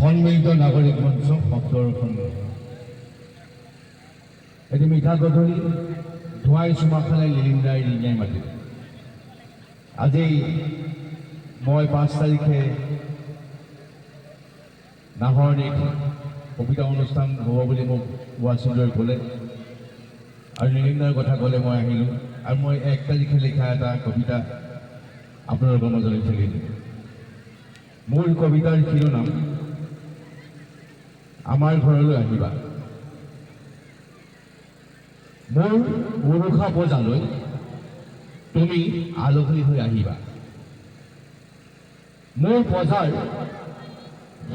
সন্মিলিত নাগৰিক মঞ্চ শব্দৰ সন্মিলন। এটি মিঠা গধূলি ধোঁৱাই চুমা খালে লিলিন্দাই ৰিঙাই মাতি। আজি মই 5 তাৰিখে নাহৰণিত কবিতা অনুষ্ঠান হ'ব বুলি মোক ৱাচিলৈ ক'লে আৰু লিলিন্দাৰ কথা ক'লে মই আহিলোঁ আৰু মই 1 তাৰিখে লিখা এটা কবিতা আপোনালোকৰ মাজলৈ ঠেলি দিলোঁ। মোৰ কবিতাৰ শিৰোনাম আমাৰ ঘৰলৈ আহিবা। মোৰ উৰুষা বজালৈ তুমি আলহী হৈ আহিবা। মোৰ বজাৰ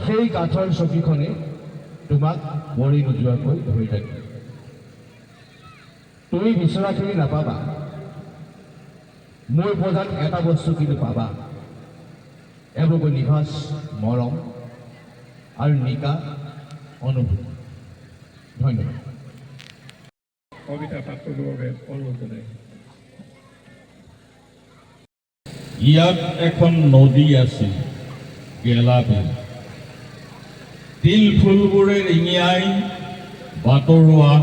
সেই কাঠৰ চকীখনে তোমাক মৰি নোযোৱাকৈ ধৰি থাকিব। তুমি বিচৰাখিনি নাপাবা। মোৰ বজাত এটা বস্তু কিন্তু পাবা, এওঁলোকৰ নিভাঁজ মৰম আৰু নিকা অনুভূতি। ধন্যবাদ। কবিতা পাঠৰ বাবে অনুৰোধ জনাই। ইয়াত এখন নদী আছিল, গেলাবিল। তিল ফুলবোৰে ৰিঙিয়াই বাটৰুৱা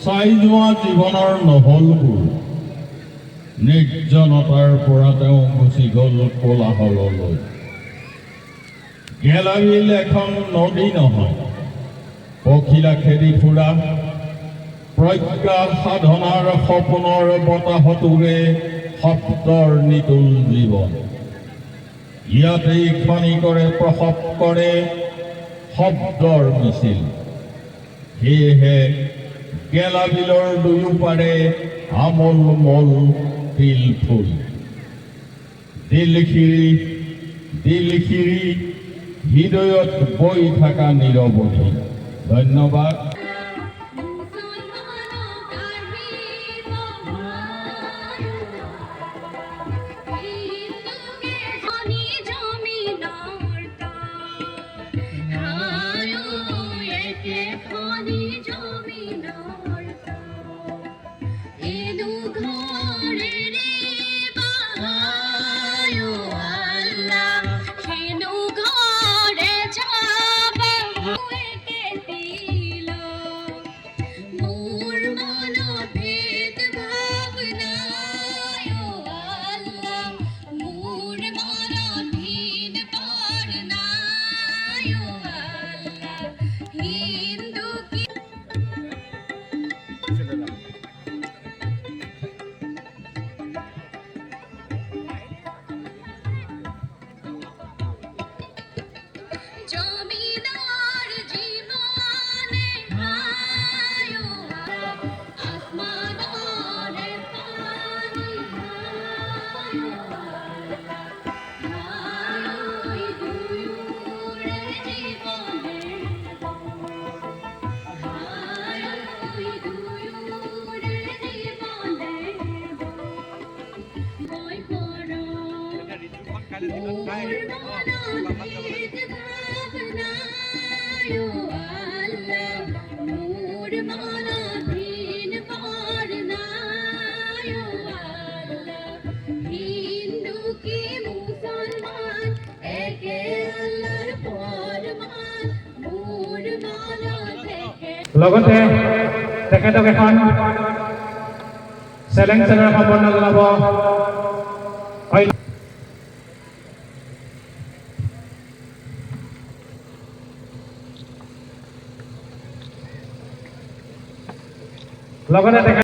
চাই যোৱা জীৱনৰ নহলবোৰ। নিৰ্জনতাৰ পৰা তেওঁ গুচি গ'ল কোলাহললৈ। গেলাবিল এখন নদী নহয়, পখিলা খেদি ফুৰা প্ৰজ্ঞা সাধনাৰ সপোনৰ বতাহটোৰে শব্দৰ নিতুল জীৱন। ইয়াতেই ক্ষণিকৰে প্ৰসৱ কৰে শব্দৰ মিছিল। সেয়েহে গেলাবিলৰ দুয়োপাৰে আমোল মল তিল ফুল। দিলখিৰি হৃদয়ত বৈ থকা নিৰৱধি। ধন্যবাদ। লগতে তেখেতক এখন চেলেঞ্জ সম্পন্ন জনাব। লগতে তেখেত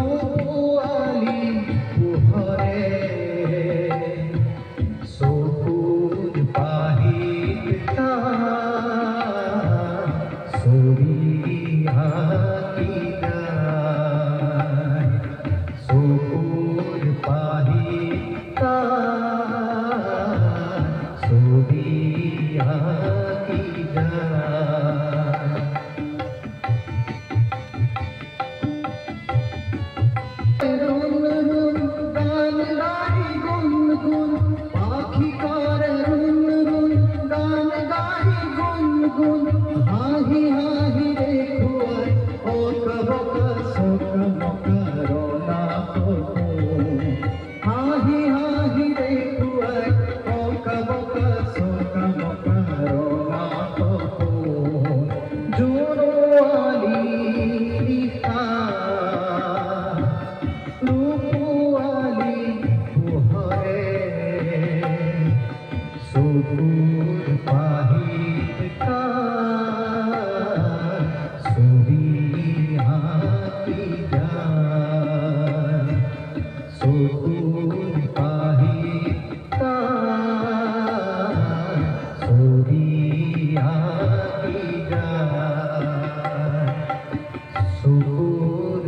পোৱালি পোহৰে চকুৰ পাহিত ছবি আঁকি যায় চকুৰ পাহিত ছবি আঁকি যায় গান গাই গুন গুন পাখি কার রুন রুন গান গাই গুন গুন হাহি হাহি রে খুয়াই ও কবকা সোক মকরোনা হাহি হাহি রে খুয়াই ও কবকা সোক মকরোনা জোরওয়ালি লিখা রূপওয়ালি পোহরে চকুৰ পাহিত ছবি আঁকি যায় চকুৰ পাহিত ছবি আঁকি যায় চকুৰ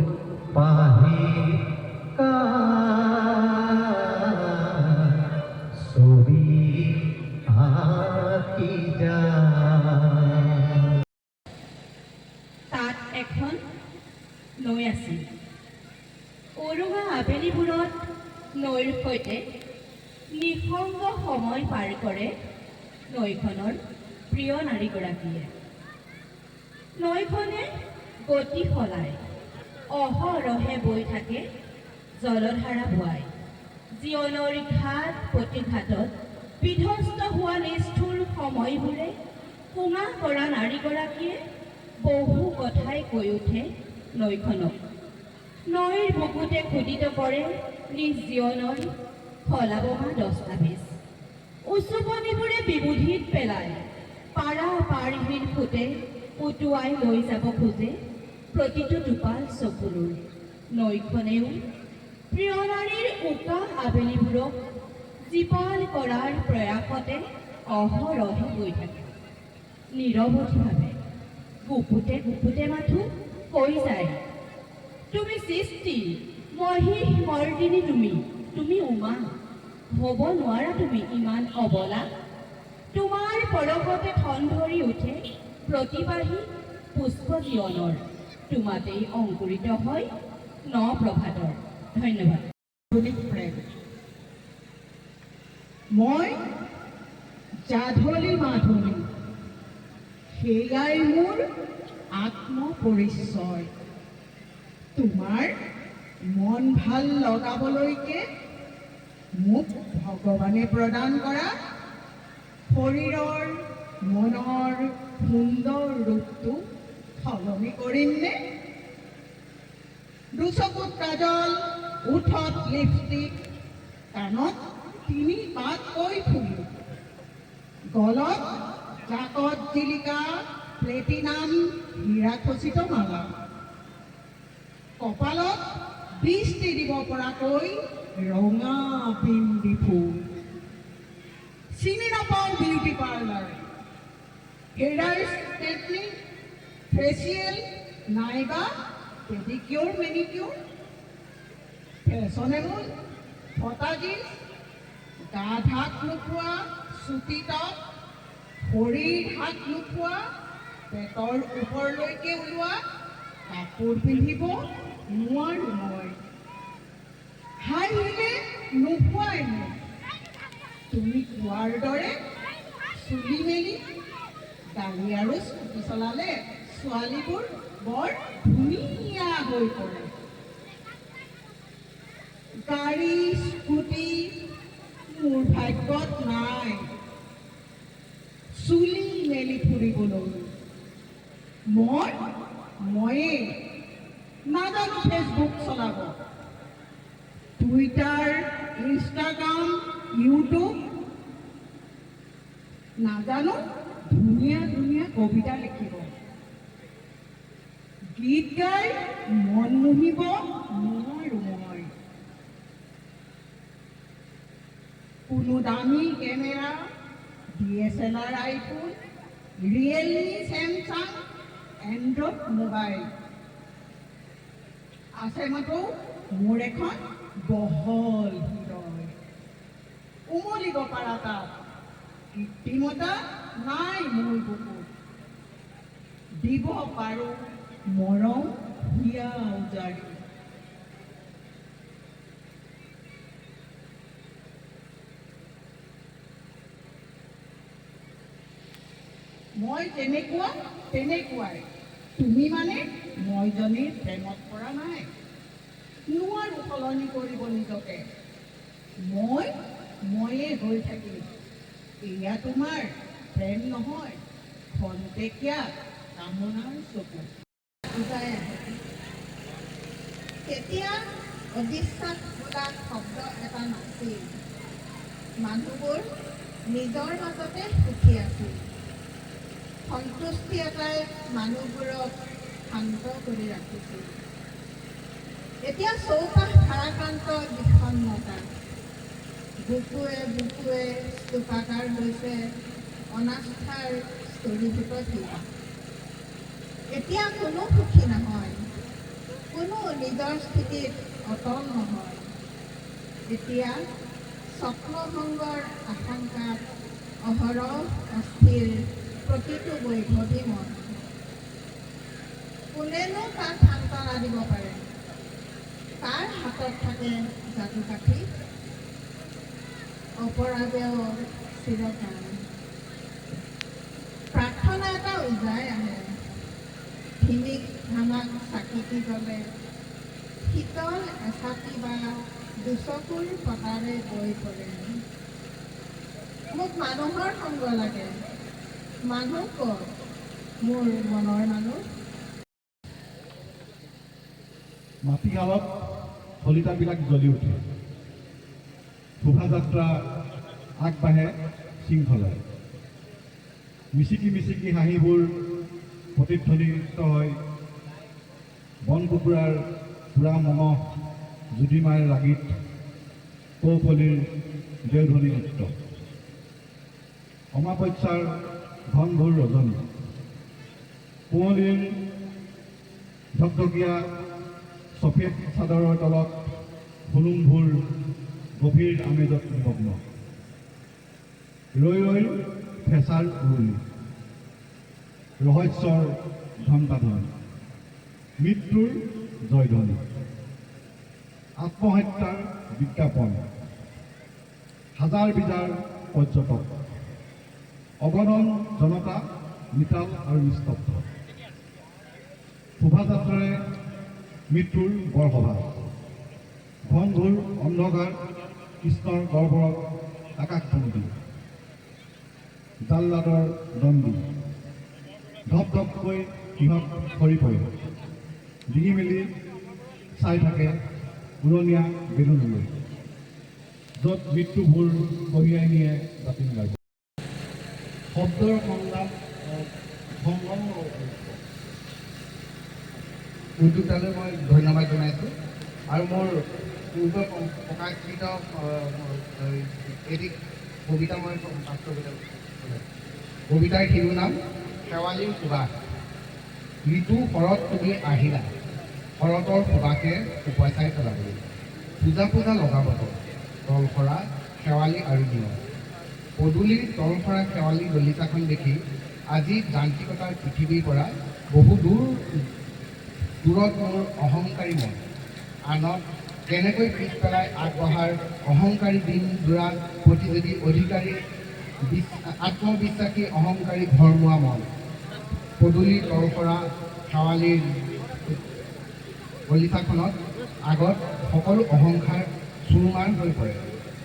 পাহিত ছবি আঁকি যায় তাত এখন নৈ আছিল উৰুঙা আবেলিবোৰত নৈৰ সৈতে নিঃসংগ সময় পাৰ কৰে নৈখনৰ প্ৰিয় নাৰীগৰাকীয়ে নৈখনে গতি সলায় অহৰহে বৈ থাকে জলধাৰা বোৱাই জীৱনৰ ঘাট প্ৰতিঘাটত বিধ্বস্ত হোৱা নিষ্ঠুৰ সময়বোৰে কোঙা কৰা নাৰীগৰাকীয়ে বহু কথাই কৈ উঠে নৈখনক নৈৰ বুকুতে খোদিত কৰে নিজ জীৱনৰ খলাবমা দস্তাবেজ উচুপনিবোৰে বিবুধিত পেলাই পাৰা পাৰিহীন ফুটে উটুৱাই লৈ যাব খোজে প্ৰতিটো টোপাল চকুলোৰ নৈখনেও প্ৰিয় নাৰীৰ উকা আবেলিবোৰক জীপাল কৰাৰ প্ৰয়াসতে অহৰহে গৈ থাকে নিৰৱধিভাৱে গুপুতে গুপুতে মাথো কৈ যায় তুমি সৃষ্টি মহিষ মৰ্দিনী তুমি উমা হ'ব নোৱাৰা তুমি ইমান অবলা তোমাৰ পৰশতে ঠন ধৰি উঠে প্ৰতিবাহী পুষ্প জীৱনৰ তোমাতেই অংকুৰিত হয় ন প্ৰভাতৰ ধন্যবাদ প্ৰেম মই জাধলি মাধুনী সেয়াই মোৰ আত্মপৰিচয় তোমাৰ মন ভাল লগাবলৈকে মোক ভগৱানে প্ৰদান কৰা শৰীৰৰ মনৰ সুন্দৰ ৰূপটো সলনি কৰিমনে দুচকুত কাজল ওঠত লিপষ্টিক কাণত 3 পাতকৈ ফুল গলত জাকত জিলিকা প্লেটিনাম হীৰা খচিত মালা কপালত দৃষ্টি দিব পৰাকৈ ৰঙা বিন্দি ফুল চিনি নাপাওঁ beauty parlour hair straightening facial নাইবা পেডিকিউৰ মেনিকিউৰ ফেশ্বনেবল ফটা জিন্স গা ঢাক নোপোৱা চুটি টপ ভৰিৰ হাত নোপোৱা পেটৰ ওপৰলৈকে ওলোৱা কাপোৰ পিন্ধিব নোৱাৰোঁ মই হাঁহিলে নোপোৱাই মোক তুমি কোৱাৰ দৰে চুলি মেলি গাড়ী আৰু স্কুটি চলালে ছোৱালীবোৰ বৰ ধুনীয়া হৈ পৰে গাড়ী স্কুটি মোৰ ভাগ্যত নাই চুলি মেলি ফুৰিবলৈ ময়ে নাজানো ফেচবুক চলাব টুইটাৰ ইনষ্টাগ্ৰাম ইউটিউব নাজানো ধুনীয়া ধুনীয়া কবিতা লিখিব গীত গাই মন মুহিব মোৰ দামী camera, DSLR iPhone, Realme, Samsung, Android mobile. আছে মাথো মোৰ এখন বহল হৃদয়, উমলিব পাৰা তাত কৃত্ৰিমতা নাই মোৰ বুকুত। দিব পাৰোঁ মৰম হিয়া উজাৰি। মই যেনেকুৱা তেনেকুৱাই, তুমি মানে মইজনীৰ প্ৰেমত পৰা নাই। নোৱাৰো সলনি কৰিব নিজকে, ময়ে হৈ থাকিম। এয়া তোমাৰ প্ৰেম নহয়, খন্তেকীয়া কামনাৰ চকু। বুজাই আহে তেতিয়া অবিশ্বাস বোলা শব্দ এটা নাছিল। মানুহবোৰ নিজৰ মাজতে সুখী আছিল। সন্তুষ্টি এটাই মানুহবোৰক শান্ত কৰি ৰাখিছিল। এতিয়া চৌপাশ ভাৰাক্ৰান্ত বিষণ্ণতা, বুকুৱে বুকুৱে স্তূপাকাৰ হৈছে অনাস্থাৰ স্তৰীভূত শিলা। এতিয়া কোনো সুখী নহয়, কোনো নিজৰ স্থিতিত অটল নহয়। এতিয়া স্বপ্নভংগৰ আশংকাত অহৰহ অস্থিৰ প্ৰতিটো বৈভৱী মন। কোনেনো তাক সান্তনা দিব পাৰে? কাৰ হাতত থাকে যাদুকাঠি? অপৰাধেও চিৰকাল প্ৰাৰ্থনা এটা উজাই আহে। ধিমিক ধামাক চাকিটি জ্বলে, শীতল এচাটি বা দুচকুৰ পতাৰে বৈ পৰে। মোক মানুহৰ সংগ লাগে, মানুহ ক'ত মোৰ মনৰ মানুহ? মাটিশালত শলিতাবিলাক জ্বলি উঠে, শোভাযাত্ৰা আগবাঢ়ে শৃংখলাই। মিচিকি মিচিকি হাঁহিবোৰ প্ৰতিধ্বনিত হয়। বন কুকুৰাৰ পুৰা মঙহ জুদিমাৰ ৰাগীত কৌশলীৰ দেওধনী নৃত্য। অমাৱস্যাৰ ঘনঘোৰ ৰজনী, কুঁৱলীৰ ঢকঢকীয়া সফেদ চাদৰৰ তলত হুলুংভুৰ গভীৰ আমেজত নিমগ্ন। ৰৈ ৰৈ ফেঁচাৰ উৰুলি, ৰহস্যৰ ঘণ্টাধ্বনি, মৃত্যুৰ জয়ধ্বনি, আত্মহত্যাৰ বিজ্ঞাপন। হাজাৰ বিজাৰ পৰ্যটক, অগণন জনতা নিতাল আৰু নিস্তব্ধ। শোভাযাত্ৰাৰে মৃত্যুৰ বৰসভা, ঘনঘোৰ অন্ধকাৰ কৃষ্ণৰ গৰ্ভৰত আকাশবন্দী, জাল্লাদৰ দণ্ডী। ধপ ধপকৈ সিহঁত সৰি পৰে, ডিঙি মেলি চাই থাকে উৰণীয়া বেলুনলৈ, য'ত মৃত্যুবোৰ কঢ়িয়াই নিয়ে জাতিং গাৰ্জ। শব্দৰ সংগ্ৰাম সংগম উদ্যোক্তালৈ মই ধন্যবাদ জনাইছোঁ। আৰু মোৰ পূৰ্বে প্ৰকাশিত এটি কবিতা মই পাঠ কৰিবলৈ কবিতাৰ শিৰোনাম শেৱালীৰ সুবাস। ঋতু শৰৎ তুমি আহিলা, শৰতৰ সুবাসে উপচাই পেলাবলৈ। পূজা পূজা লগাবতো তলসৰা শেৱালী আৰু নিয়ম। পদূলিৰ তলসৰা শেৱালী দলিতাখন দেখি আজি যান্ত্ৰিকতাৰ পৃথিৱীৰ পৰা বহু দূৰত মোৰ অহংকাৰী মন। আনক কেনেকৈ পিছ পেলাই আগবঢ়াৰ অহংকাৰী দিনজোৰা প্ৰতিযোগী অধিকাৰী আত্মবিশ্বাসী অহংকাৰী ঘৰমুৱা মন। পদূলিৰ তলসৰা শেৱালীৰ দলিতাখনত আগত সকলো অহংকাৰ চুৰমাৰ হৈ পৰে।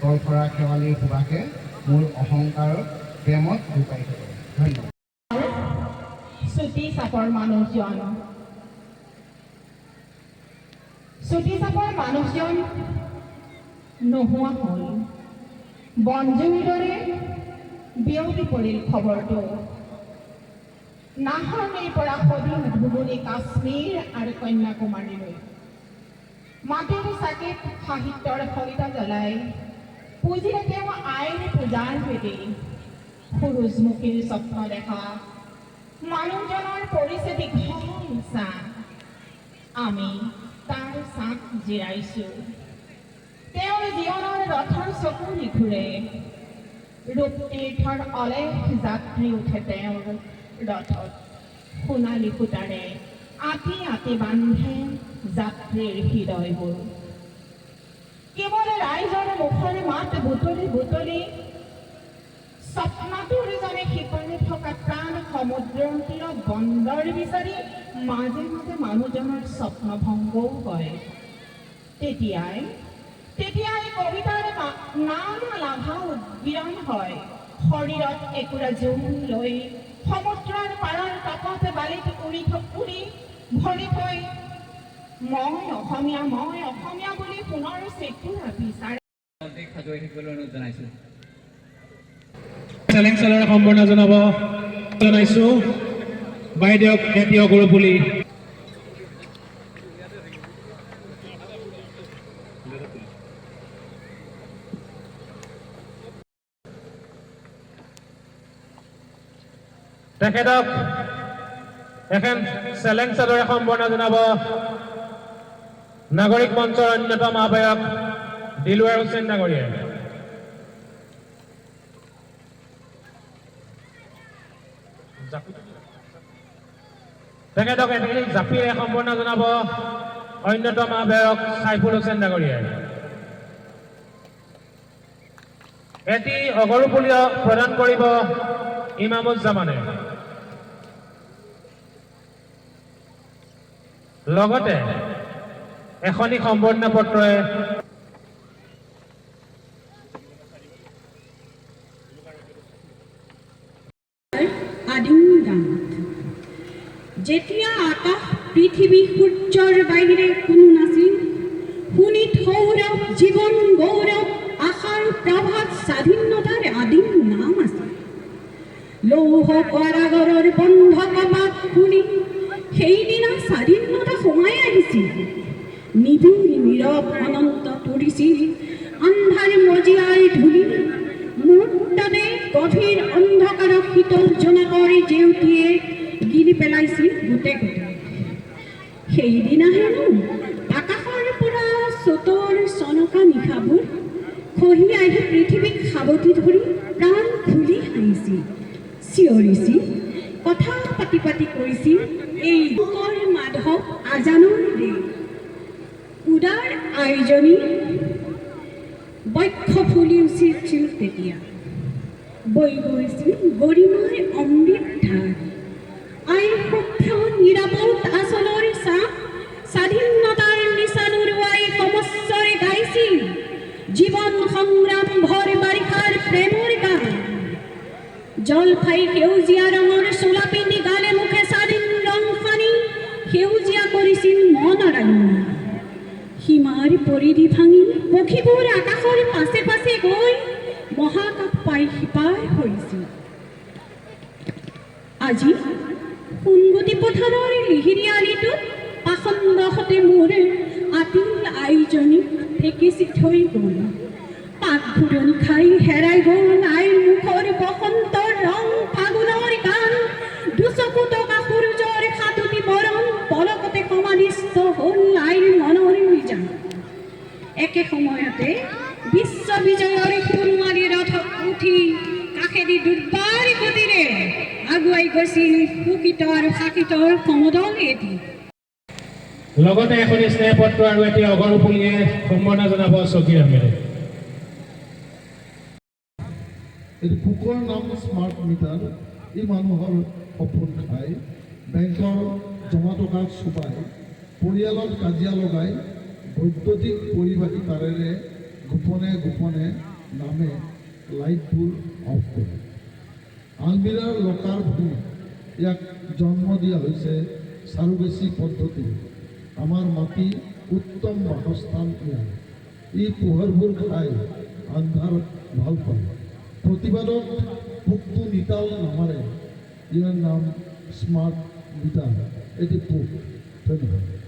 তলসৰা শেৱালীৰ সুবাসে মোৰ অহংকাৰৰ প্ৰেমত লুকাই থাকে। ধন্যবাদ। চুটি চাপৰ মানুহজন, চুটি চাপৰ মানুহজন নোহোৱা হ'ল। বনজুইৰ দৰে বিয়পি পৰিল খবৰটো। নাহৰনিৰ পৰা সদিম ধুবুৰী কাশ্মীৰ আৰু কন্যাকুমাৰীলৈ। মাটিৰ চাকিত সাহিত্যৰ শলিতা জ্বলাই পুঁজিৰে তেওঁ আইৰ পূজাৰ ভেটি সূৰুযমুখীৰ স্বপ্ন দেখা মানুহজনৰ পৰিছে দীঘল চাঁ আমি তাৰ চাঁত জিৰাইছোঁ তেওঁৰ জীৱনৰ ৰথৰ চকু নিঘূৰে ৰূপতীৰ্থৰ অলেখ যাত্ৰী উঠে তেওঁৰ ৰথত সোণালী সূতাৰে আঁতি আঁতি বান্ধে যাত্ৰীৰ হৃদয়বোৰ কেৱল ৰাইজৰ মুখৰে মাত বুটলি বুটলি স্বপ্নটোৰ জনে সিপাৰে থকা প্ৰাণ সমুদ্ৰৰ তীৰত বন্দৰ বিচাৰি মাজে মাজে মানুহজনৰ স্বপ্নভংগও কৰে তেতিয়াই কবিতাৰ নাম লাভা উদ্গীৰণ হয় শৰীৰত একুৰা জোম লৈ সমুদ্ৰৰ পাৰৰ তপত বালিত উৰি ভৰি থৈ মই অসমীয়া বুলি পুনৰ চেকুৰা বিচাৰে চেলেং চালৰে সম্বৰ্ধনা জনাইছোঁ বাইদেউক জাতীয় গুৰু বুলি তেখেতক এখন চেলেং চাদৰে সম্বৰ্ধনা জনাব নাগৰিক মঞ্চৰ অন্যতম আহ্বায়ক দিলৱাৰ হুছেইন ডাঙৰীয়াই তেখেতক এটি জাপিৰে সম্বৰ্ধনা জনাব অন্যতম আহ্বায়ক সাইফুল হুছেইন ডাঙৰীয়াই এটি অগৰুপুলি প্ৰদান কৰিব ইমামুজ্জামানে লগতে এখনি সম্বৰ্ধনা পত্ৰই আদিম গানত যেতিয়া আকাশ পৃথিৱী সূৰ্যৰ বাহিৰে কোনো নাছিল শুনিত সৌৰভ জীৱন গৌৰৱ আশাৰ প্ৰভাত স্বাধীনতাৰ আদিম নাম আছিল লৌহ কাৰাগাৰৰ বন্ধ কপাট খুলি সেইদিনা স্বাধীনতা সোমাই আহিছিল নিবিড় নীৰৱ অনন্ত তৰিছিল আন্ধাৰ মজিয়াৰ ধূলি মুহূৰ্ততে গভীৰ অন্ধকাৰক শীতল জোনাকৰ জেউতিয়ে গিলি পেলাইছিল গোটেই সেইদিনা হেনো আকাশৰ পৰা চতৰ চনকা নিশাবোৰ খহি আহি পৃথিৱীক সাৱটি ধৰি প্ৰাণ খুলি হাঁহিছিল চিঞৰিছিল কথা পাতি পাতি কৰিছিল এই লোকৰ মাধৱ আজানৰ দেশ উদাৰ আয়োজনী বক্ষ ফুলি উঠিছিল তেতিয়া বৈ গৈছিল গৰিমাৰ অমৃত ধাৰ আইৰ সভ্য নিৰাপদ আচলৰ চাপ স্বাধীনতাৰ নিচা নুৰুৱাই সমস্যৰে গাইছিল জীৱন সংগ্ৰাম ভৰ বাৰিষাৰ প্ৰেমৰ গান জলফাই সেউজীয়া ৰঙৰ চোলা পিন্ধি গালে মুখে স্বাধীন ৰং সানি সেউজীয়া কৰিছিল মন ৰাঙি সীমাৰ পৰিধি ভাঙি পক্ষীবোৰ আকাশৰ পাছে পাছে গৈ মহাকাশ পাই সিপাৰ হৈছিল আজি সোণগুটি পথাৰৰ লিহিৰিয়ালিটোত পাখণ্ডহঁতে মোৰ আতিল আইজনী ফেকিচি থৈ গ'ল পাক ঘূৰণি খাই হেৰাই গ'ল আইৰ মুখৰ বসন্তৰ ৰং ফাগুনৰ গান দুচকু টকা সূৰ্যৰ সাতুতি বৰণ পলকতে সমাধিস্থ হ'ল আইৰ মনৰ নিজান একে সময়তে বিশ্ব বিজয়ৰ সোণোৱালী ৰথত উঠি কাষেদি দুৰ্বাৰ গতিৰে আগুৱাই গৈছিল সুকীত আৰু শাকিতৰ সমদল এটি লগতে এখন স্নেহপত্ৰ আৰু এটি অগৰুপুলিয়ে সম্বৰ্ধনা জনাব চকীৰ আহমেদে এই পোকৰ নাম স্মাৰ্ট মিটাৰ এই মানুহৰ সপোন খাই বেংকৰ জমা টকা চুপাই পৰিয়ালত কাজিয়া লগাই বৈদ্যুতিক পৰিবাহী তাৰেৰে গোপনে গোপনে নামে লাইটবোৰ অফ কৰে আলমিৰাৰ লকাৰ ভূমি ইয়াক জন্ম দিয়া হৈছে চাৰুবেচি পদ্ধতি আমাৰ মাটি উত্তম বাসস্থান ইয়াৰ ই পোহৰবোৰ খাই আন্ধাৰ ভাল পায় প্ৰতিবাদত পোকটো নিতাল নামাৰে ইয়াৰ নাম স্মাৰ্ট মিটাৰ এটি পোক ধন্যবাদ